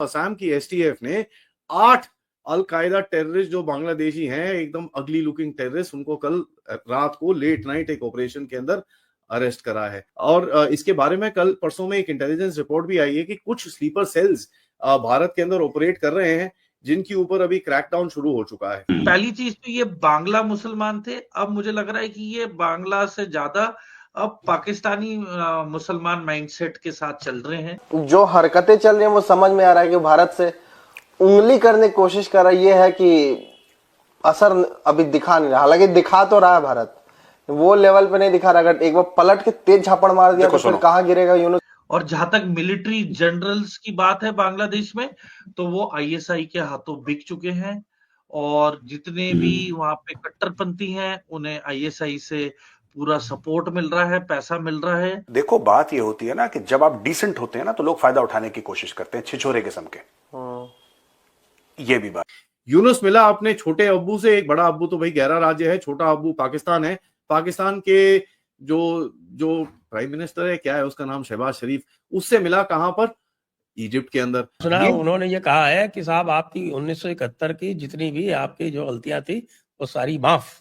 असम की एसटीएफ ने 8 al Qaeda terrorist जो बांग्लादेशी हैं, एकदम अगली लुकिंग टेररिस्ट, उनको कल रात को लेट नाइट एक ऑपरेशन के अंदर अरेस्ट करा है। और इसके बारे में कल परसों में एक इंटेलिजेंस रिपोर्ट भी आई है कि कुछ स्लीपर सेल्स भारत के अंदर ऑपरेट कर रहे हैं, जिनके ऊपर अभी क्रैकडाउन शुरू हो चुका है। पहली चीज तो ये बांग्ला मुसलमान थे, अब मुझे लग रहा है कि ये बांग्ला से ज्यादा अब पाकिस्तानी मुसलमान माइंडसेट के साथ चल रहे हैं। जो हरकतें चल रही हैं वो समझ में आ रहा है कि भारत से उंगली करने की कोशिश कर रहा है। ये है कि असर अभी दिखा नहीं रहा, हालांकि दिखा तो रहा है, भारत वो लेवल पे नहीं दिखा रहा। अगर एक बार पलट के तेज झापड़ मार दिया तो फिर कहां गिरेगा यूनुस। और जहां तक मिलिट्री जनरल्स की बात है बांग्लादेश में, तो वो आईएसआई के हाथों बिक चुके हैं, और जितने भी वहां पे कट्टरपंथी हैं उन्हें आईएसआई से पूरा सपोर्ट मिल रहा है, पैसा मिल रहा है। देखो बात ये होती है ना कि जब आप डिसेंट होते हैं ना तो लोग फायदा उठाने की कोशिश करते हैं, छिछोरे किस्म के। ये भी बात। यूनुस मिला अपने छोटे अब्बू से, एक बड़ा अब्बू तो भाई 11 राज्य है, छोटा अब्बू पाकिस्तान है। पाकिस्तान के जो जो प्राइम मिनिस्टर है, क्या है उसका नाम, शहबाज शरीफ, उससे मिला कहां पर, इजिप्ट के अंदर। सुना उन्होंने ये कहा है कि साहब आपकी 1971 की जितनी भी आपकी जो गलतियां थी वो सारी माफ,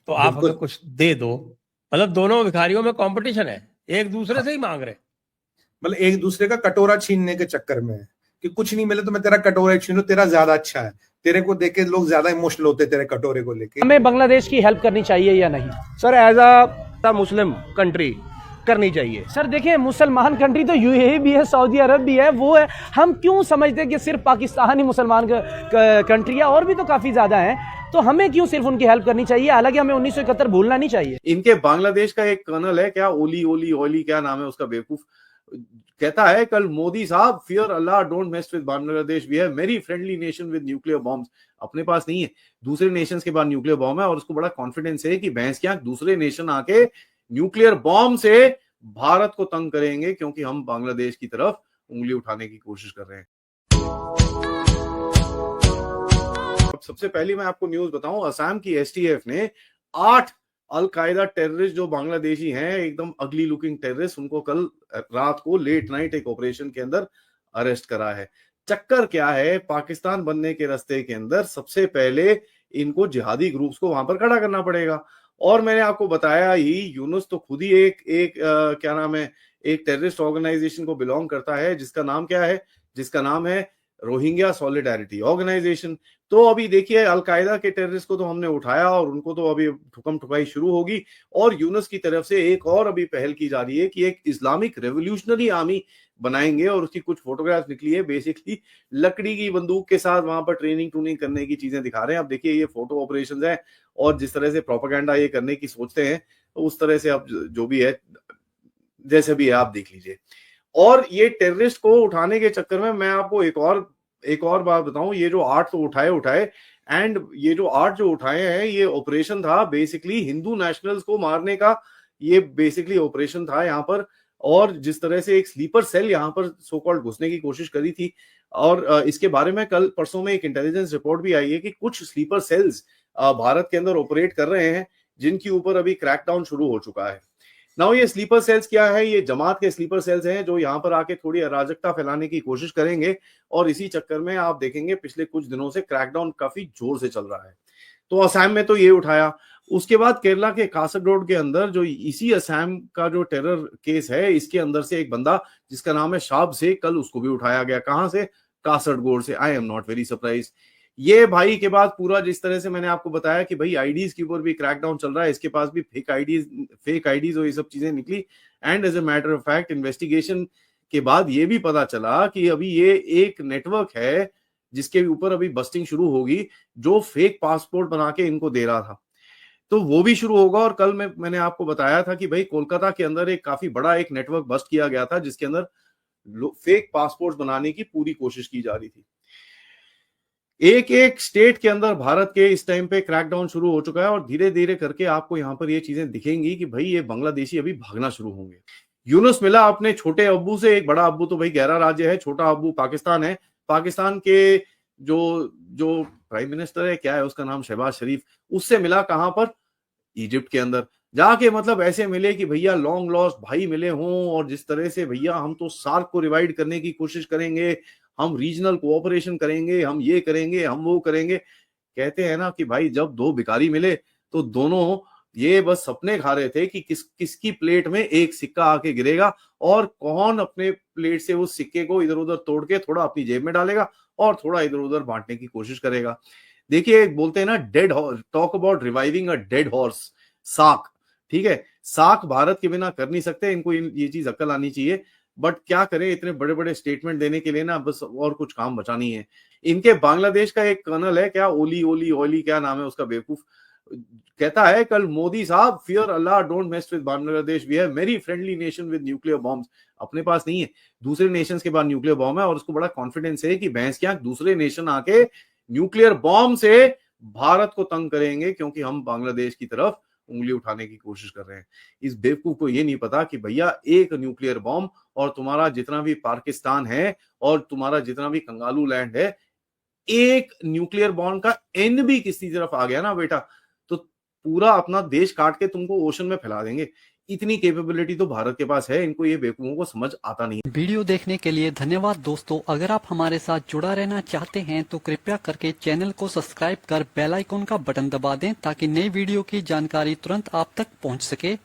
तो आप हमें कुछ दे दो। मतलब दोनों भिखारियों में कंपटीशन है, एक दूसरे से ही मांग रहे, मतलब एक दूसरे का कटोरा छीनने के चक्कर में है कि कुछ नहीं मिले तो मैं तेरा कटोरा छीनूं, तेरा ज्यादा अच्छा है, तेरे को देख के लोग ज्यादा इमोशनल होते तेरे कटोरे को लेके। हमें बांग्लादेश की हेल्प करनी चाहिए या नहीं? Sir as a Muslim country करनी चाहिए। सर देखिए, मुसलमान कंट्री तो यूएई भी है, सऊदी अरब भी है, वो है। हम क्यों समझते हैं कि सिर्फ पाकिस्तान ही मुसलमान कंट्री है? और भी तो काफी ज्यादा है, तो हमें क्यों सिर्फ उनकी हेल्प करनी चाहिए? हालांकि हमें 1971 भूलना नहीं चाहिए। इनके बांग्लादेश का एक कर्नल है, क्या ओली क्या नाम है उसका, बेवकूफ, कहता है कल, मोदी साहब fear Allah don't mess with Bangladesh, we have very friendly nation with nuclear bombs. अपने पास नहीं है, दूसरे नेशंस के पास न्यूक्लियर बॉम्ब है, और उसको बड़ा कॉन्फिडेंस है कि भैंस क्या दूसरे नेशन आके न्यूक्लियर बॉम्ब से भारत को तंग करेंगे, क्योंकि हम बांग्लादेश की तरफ उंगली उठाने की कोशिश कर रहे हैं। अब सबसे पहले मैं आपको न्यूज बताऊं, असम की एसटीएफ ने 8 अल-कायदा टेररिस्ट जो बांग्लादेशी हैं, एकदम अगली लुकिंग टेररिस्ट, उनको कल रात को लेट नाइट एक ऑपरेशन के अंदर अरेस्ट करा है। चक्कर क्या है, पाकिस्तान बनने के रास्ते के अंदर सबसे पहले इनको जिहादी ग्रुप्स को वहां पर खड़ा करना पड़ेगा। और मैंने आपको बताया ही, यूनुस तो खुद ही एक क्या नाम है, एक टेररिस्ट ऑर्गेनाइजेशन को बिलोंग करता है, जिसका नाम क्या है, जिसका नाम है रोहिंग्या सॉलिडारिटी ऑर्गेनाइजेशन। तो अभी देखिए, अलकायदा के टेररिस्ट को तो हमने उठाया और उनको तो अभी ठुकम ठुकाई शुरू होगी, और यूनुस की तरफ से एक और अभी पहल की जा रही है कि एक इस्लामिक रेवोल्यूशनरी आर्मी बनाएंगे, और उसकी कुछ फोटोग्राफ निकली है, बेसिकली लकड़ी की बंदूक के साथ वहां पर ट्रेनिंग टूनिंग करने की चीजें दिखा रहे हैं। अब देखिए, ये फोटो ऑपरेशंस है, और जिस तरह से प्रोपेगेंडा ये करने की सोचते हैं, तो उस तरह से अब जो भी है, जैसे भी है, आप देख लीजिए। और ये टेररिस्ट को उठाने के चक्कर में मैं आपको एक और बात बताऊं, ये जो 8 तो उठाए, एंड ये जो 8 जो उठाए हैं, ये ऑपरेशन था बेसिकली हिंदू नेशनल्स को मारने का, ये बेसिकली ऑपरेशन था यहाँ पर। और जिस तरह से एक स्लीपर सेल यहाँ पर सो कॉल्ड घुसने की कोशिश करी थी, और इसके बारे में कल परसों में एक इंटेलिजेंस रिपोर्ट भी आई है कि कुछ स्लीपर सेल्स भारत के अंदर ऑपरेट कर रहे हैं, जिनके ऊपर अभी क्रैकडाउन शुरू हो चुका है। नाउ ये स्लीपर सेल्स क्या है, ये जमात के स्लीपर सेल्स हैं जो यहाँ पर आके थोड़ी अराजकता फैलाने की कोशिश करेंगे, और इसी चक्कर में आप देखेंगे पिछले कुछ दिनों से क्रैकडाउन काफी जोर से चल रहा है। तो असम में तो ये उठाया, उसके बाद केरला के कासरगोड के अंदर जो इसी असम का जो टेरर केस है, इसके अंदर से एक बंदा जिसका नाम है शाब से, कल उसको भी उठाया गया। कहां से? कासरगोड से। I am not very surprise. ये भाई के बाद पूरा जिस तरह से मैंने आपको बताया कि भाई आईडीज के ऊपर भी क्रैकडाउन चल रहा है, इसके पास भी फेक आईडीज और ये सब चीजें निकली। And as a matter of fact, investigation के बाद ये भी पता चला कि अभी ये एक नेटवर्क है जिसके ऊपर अभी बस्टिंग शुरू होगी, जो फेक पासपोर्ट बना के इनको दे रहा था, तो वो भी शुरू होगा। और कल मैंने आपको बताया था कि भाई कोलकाता के अंदर एक काफी बड़ा एक नेटवर्क बस्ट किया गया था, जिसके अंदर फेक पासपोर्ट बनाने की पूरी कोशिश की जा रही थी। एक एक स्टेट के अंदर भारत के इस टाइम पे क्रैकडाउन शुरू हो चुका है, और धीरे धीरे करके आपको यहाँ पर ये चीजें दिखेंगी कि भाई ये बांग्लादेशी अभी भागना शुरू होंगे। यूनुस मिला अपने छोटे अब्बू से, एक बड़ा अब्बू तो भाई 11 राज्य है, छोटा अब्बू पाकिस्तान है। पाकिस्तान के जो प्राइम मिनिस्टर है, क्या है उसका नाम, शहबाज शरीफ, उससे मिला कहां पर, इजिप्ट के अंदर जाके। मतलब ऐसे मिले कि भैया लॉन्ग लॉस्ट भाई मिले हों, और जिस तरह से भैया हम तो सार्क को रिवाइड करने की कोशिश करेंगे, हम रीजनल कोऑपरेशन करेंगे, हम ये करेंगे, हम वो करेंगे। कहते हैं ना कि भाई जब दो भिखारी मिले तो दोनों ये बस सपने खा रहे थे कि किसकी प्लेट में एक सिक्का आके गिरेगा और कौन अपने प्लेट से उस सिक्के को इधर उधर तोड़ के थोड़ा अपनी जेब में डालेगा और थोड़ा इधर उधर बांटने की कोशिश करेगा। देखिए बोलते हैं ना dead horse, talk about reviving a dead horse, साख, ठीक है, साख भारत के बिना कर नहीं सकते, इनको ये चीज अक्ल आनी चाहिए। बट क्या करें, इतने बड़े बड़े स्टेटमेंट देने के लिए ना बस और कुछ काम बचा नहीं है। इनके बांग्लादेश का एक कर्नल है, क्या ओली ओली ओली क्या नाम है उसका, बेवकूफ, कहता है कल मोदी साहब, fear Allah don't mess with Bangladesh, we have very friendly nation with nuclear bombs. अपने पास नहीं है, दूसरे नेशंस के पास न्यूक्लियर बॉम्ब है और उसको बड़ा कॉन्फिडेंस है कि भैंस क्या दूसरे नेशन आके न्यूक्लियर बॉम्ब से भारत को तंग करेंगे क्योंकि हम बांग्लादेश की तरफ उंगली उठाने की कोशिश कर रहे हैं। इस बेवकूफ को ये नहीं पता कि भैया एक न्यूक्लियर बॉम्ब और तुम्हारा जितना भी पाकिस्तान है और तुम्हारा जितना भी कंगालू लैंड है, एक न्यूक्लियर बॉम्ब का एन भी किसी तरफ आ गया ना बेटा तो पूरा अपना देश काट के तुमको ओशन में फैला देंगे। इतनी कैपेबिलिटी तो भारत के पास है, इनको ये बेवकूफों को समझ आता नहीं। वीडियो देखने के लिए धन्यवाद दोस्तों। अगर आप हमारे साथ जुड़ा रहना चाहते हैं तो कृपया करके चैनल को सब्सक्राइब कर बेल आइकन का बटन दबा दें ताकि नई वीडियो की जानकारी तुरंत आप तक पहुंच सके।